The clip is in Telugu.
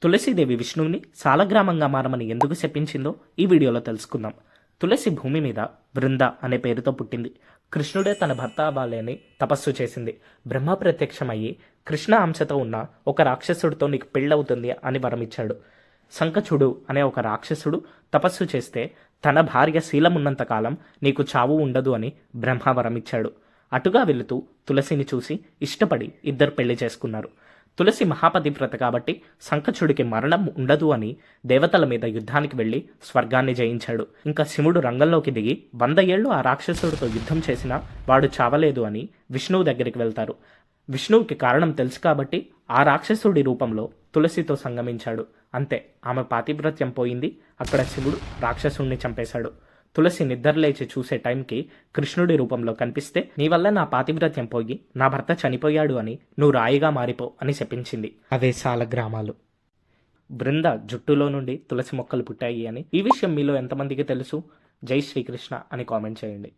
తులసీదేవి విష్ణువుని సాలగ్రామంగా మారమని ఎందుకు శపించిందో ఈ వీడియోలో తెలుసుకుందాం. తులసి భూమి మీద బృంద అనే పేరుతో పుట్టింది. కృష్ణుడే తన భర్త అవ్వాలి అని తపస్సు చేసింది. బ్రహ్మ ప్రత్యక్షమయ్యి కృష్ణ అంశతో ఉన్న ఒక రాక్షసుడితో నీకు పెళ్ళవుతుంది అని వరమిచ్చాడు. సంకచుడు అనే ఒక రాక్షసుడు తపస్సు చేస్తే తన భార్య శీలమున్నంతకాలం నీకు చావు ఉండదు అని బ్రహ్మ వరమిచ్చాడు. అటుగా వెళుతూ తులసిని చూసి ఇష్టపడి ఇద్దరు పెళ్లి చేసుకున్నారు. తులసి మహాపతివ్రత కాబట్టి సంకచుడికి మరణం ఉండదు అని దేవతల మీద యుద్ధానికి వెళ్లి స్వర్గాన్ని జయించాడు. ఇంకా శివుడు రంగంలోకి దిగి 100 ఏళ్లు ఆ రాక్షసుడితో యుద్ధం చేసినా వాడు చావలేదు అని విష్ణువు దగ్గరికి వెళ్తారు. విష్ణువుకి కారణం తెలుసు కాబట్టి ఆ రాక్షసుడి రూపంలో తులసితో సంగమించాడు. అంతే, ఆమె పాతివ్రత్యం పోయింది. అక్కడ శివుడు రాక్షసుడిని చంపేశాడు. తులసి నిద్రలేచి చూసే టైంకి కృష్ణుడి రూపంలో కనిపిస్తే నీ వల్ల నా పాతివ్రత్యం పోయి నా భర్త చనిపోయాడు అని నువ్వు రాయిగా మారిపో అని శపించింది. అవే సాలగ్రామాలు. బృంద జుట్టులో నుండి తులసి మొక్కలు పుట్టాయి అని ఈ విషయం మీలో ఎంతమందికి తెలుసు? జై శ్రీకృష్ణ అని కామెంట్ చేయండి.